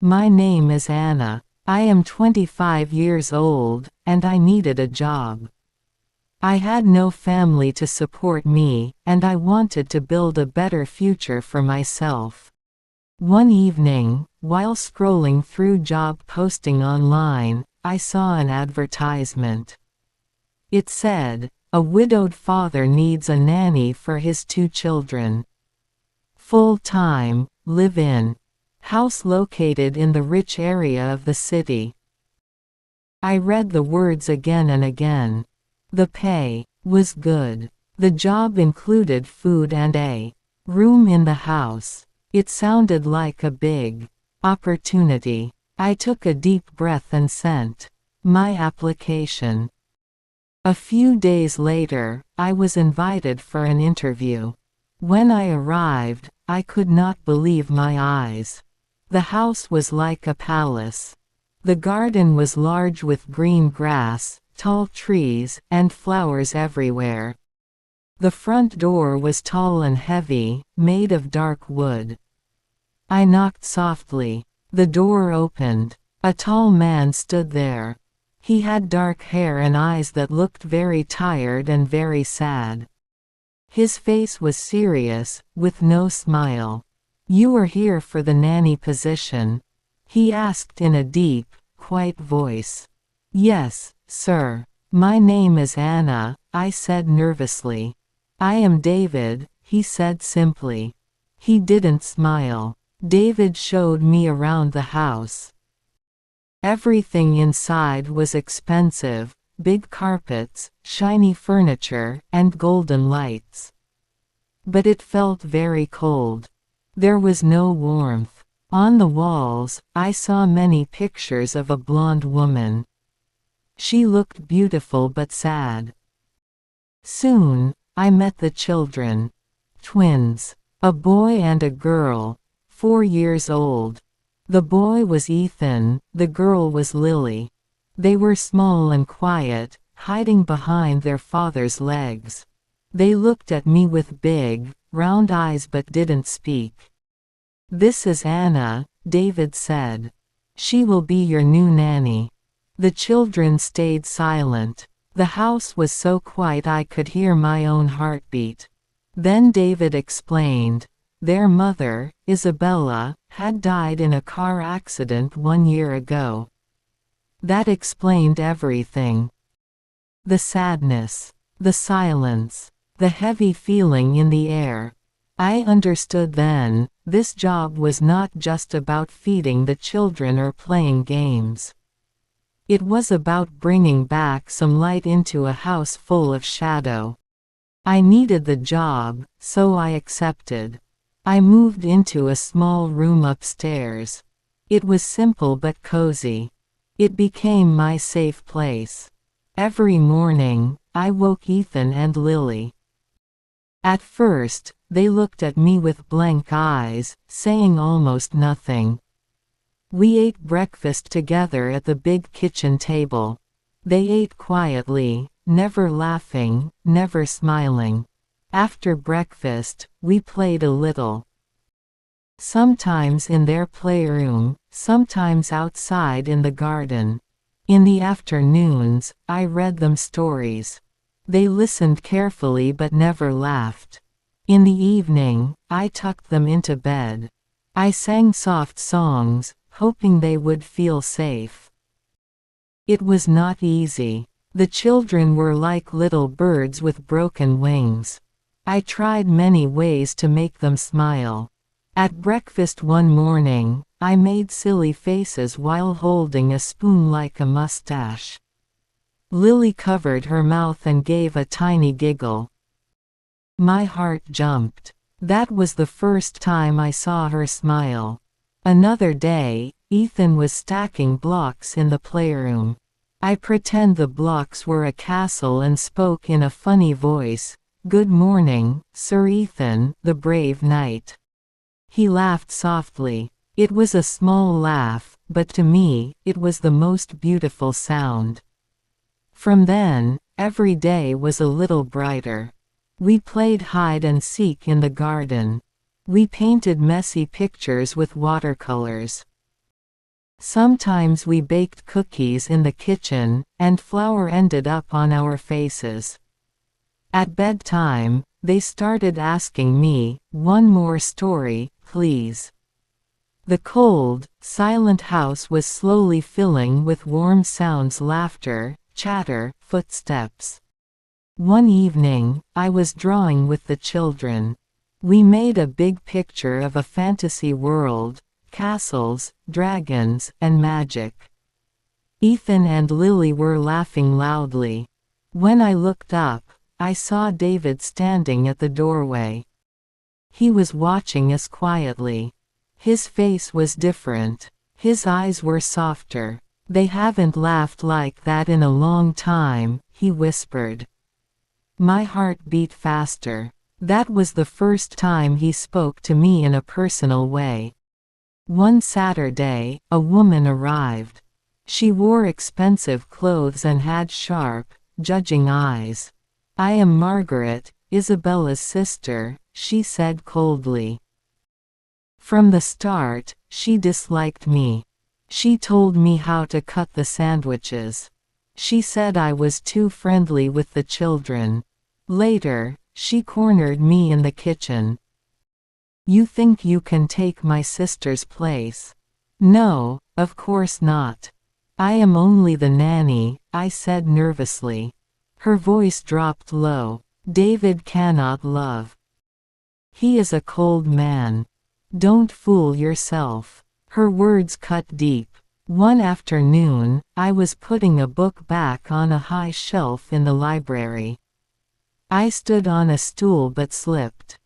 My name is Anna. I am 25 years old, and I needed a job. I had no family to support me, and I wanted to build a better future for myself. One evening, while scrolling through job posting online, I saw an advertisement. It said, "A widowed father needs a nanny for his 2 children. Full-time, live-in. House located in the rich area of the city." I read the words again and again. The pay was good. The job included food and a room in the house. It sounded like a big opportunity. I took a deep breath and sent my application. A few days later, I was invited for an interview. When I arrived, I could not believe my eyes. The house was like a palace. The garden was large with green grass, tall trees, and flowers everywhere. The front door was tall and heavy, made of dark wood. I knocked softly. The door opened. A tall man stood there. He had dark hair and eyes that looked very tired and very sad. His face was serious, with no smile. "You are here for the nanny position?" he asked in a deep, quiet voice. "Yes, sir. My name is Anna," I said nervously. "I am David," he said simply. He didn't smile. David showed me around the house. Everything inside was expensive: big carpets, shiny furniture, and golden lights. But it felt very cold. There was no warmth. On the walls, I saw many pictures of a blonde woman. She looked beautiful but sad. Soon, I met the children. Twins. A boy and a girl, 4 years old. The boy was Ethan, the girl was Lily. They were small and quiet, hiding behind their father's legs. They looked at me with big, round eyes but didn't speak. "This is Anna," David said. "She will be your new nanny." The children stayed silent. The house was so quiet I could hear my own heartbeat. Then David explained. Their mother, Isabella, had died in a car accident 1 year ago. That explained everything. The sadness, the silence, the heavy feeling in the air. I understood then, this job was not just about feeding the children or playing games. It was about bringing back some light into a house full of shadow. I needed the job, so I accepted. I moved into a small room upstairs. It was simple but cozy. It became my safe place. Every morning, I woke Ethan and Lily. At first, they looked at me with blank eyes, saying almost nothing. We ate breakfast together at the big kitchen table. They ate quietly, never laughing, never smiling. After breakfast, we played a little. Sometimes in their playroom, sometimes outside in the garden. In the afternoons, I read them stories. They listened carefully but never laughed. In the evening, I tucked them into bed. I sang soft songs, hoping they would feel safe. It was not easy. The children were like little birds with broken wings. I tried many ways to make them smile. At breakfast one morning, I made silly faces while holding a spoon like a mustache. Lily covered her mouth and gave a tiny giggle. My heart jumped. That was the first time I saw her smile. Another day, Ethan was stacking blocks in the playroom. I pretend the blocks were a castle and spoke in a funny voice. "Good morning, Sir Ethan, the brave knight." He laughed softly. It was a small laugh, but to me, it was the most beautiful sound. From then, every day was a little brighter. We played hide and seek in the garden. We painted messy pictures with watercolors. Sometimes we baked cookies in the kitchen, and flour ended up on our faces. At bedtime, they started asking me, "One more story, please." The cold, silent house was slowly filling with warm sounds: laughter, chatter, footsteps. One evening, I was drawing with the children. We made a big picture of a fantasy world: castles, dragons, and magic. Ethan and Lily were laughing loudly. When I looked up, I saw David standing at the doorway. He was watching us quietly. His face was different. His eyes were softer. "They haven't laughed like that in a long time," he whispered. My heart beat faster. That was the first time he spoke to me in a personal way. One Saturday, a woman arrived. She wore expensive clothes and had sharp, judging eyes. "I am Margaret, Isabella's sister," she said coldly. From the start, she disliked me. She told me how to cut the sandwiches. She said I was too friendly with the children. Later, she cornered me in the kitchen. "You think you can take my sister's place?" "No, of course not. I am only the nanny," I said nervously. Her voice dropped low. "David cannot love. He is a cold man. Don't fool yourself." Her words cut deep. One afternoon, I was putting a book back on a high shelf in the library. I stood on a stool but slipped.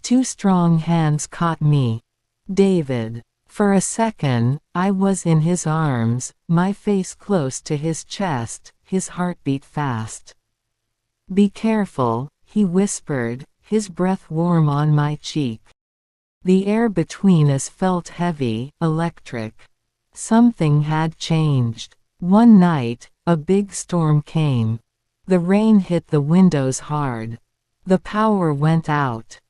Two strong hands caught me. "David." For a second, I was in his arms, my face close to his chest, his heartbeat fast. "Be careful," he whispered, his breath warm on my cheek. The air between us felt heavy, electric. Something had changed. One night, a big storm came. The rain hit the windows hard. The power went out.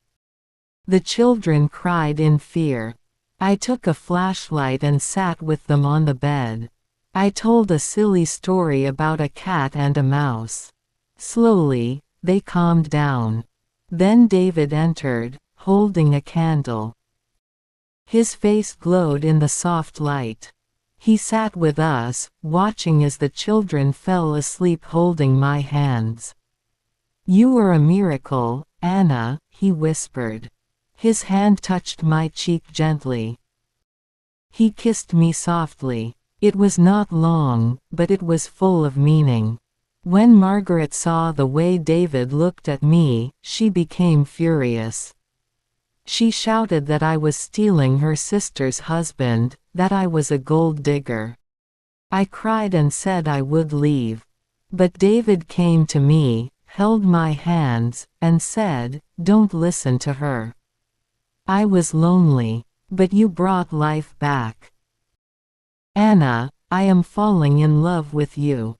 The children cried in fear. I took a flashlight and sat with them on the bed. I told a silly story about a cat and a mouse. Slowly, they calmed down. Then David entered, holding a candle. His face glowed in the soft light. He sat with us, watching as the children fell asleep holding my hands. "You are a miracle, Anna," he whispered. His hand touched my cheek gently. He kissed me softly. It was not long, but it was full of meaning. When Margaret saw the way David looked at me, she became furious. She shouted that I was stealing her sister's husband, that I was a gold digger. I cried and said I would leave. But David came to me, held my hands, and said, "Don't listen to her. I was lonely. But you brought life back. Anna, I am falling in love with you.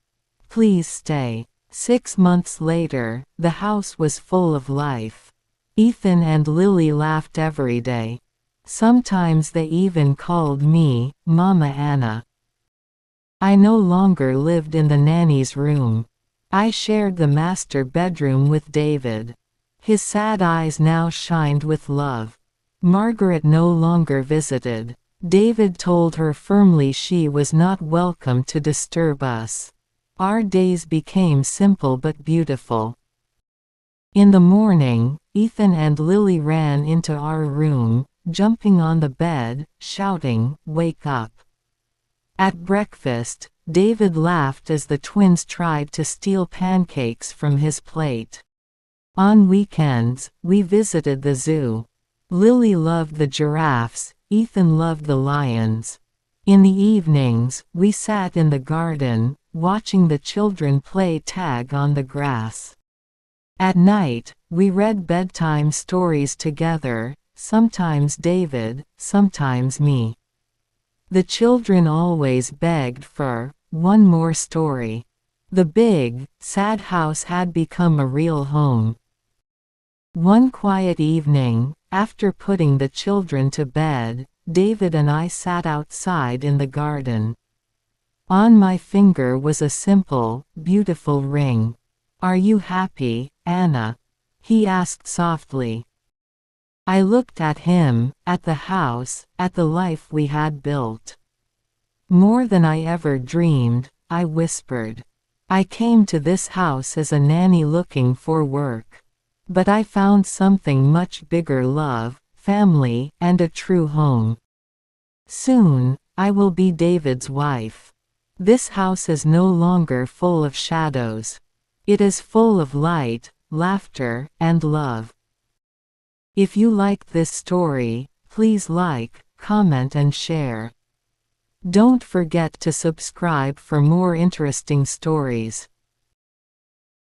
Please stay." 6 months later, the house was full of life. Ethan and Lily laughed every day. Sometimes they even called me Mama Anna. I no longer lived in the nanny's room. I shared the master bedroom with David. His sad eyes now shined with love. Margaret no longer visited. David told her firmly she was not welcome to disturb us. Our days became simple but beautiful. In the morning, Ethan and Lily ran into our room, jumping on the bed, shouting, "Wake up." At breakfast, David laughed as the twins tried to steal pancakes from his plate. On weekends, we visited the zoo. Lily loved the giraffes, Ethan loved the lions. In the evenings, we sat in the garden, watching the children play tag on the grass. At night, we read bedtime stories together, sometimes David, sometimes me. The children always begged for one more story. The big, sad house had become a real home. One quiet evening, after putting the children to bed, David and I sat outside in the garden. On my finger was a simple, beautiful ring. "Are you happy, Anna?" he asked softly. I looked at him, at the house, at the life we had built. "More than I ever dreamed," I whispered. "I came to this house as a nanny looking for work. But I found something much bigger: love, family, and a true home. Soon, I will be David's wife. This house is no longer full of shadows. It is full of light, laughter, and love." If you liked this story, please like, comment and share. Don't forget to subscribe for more interesting stories.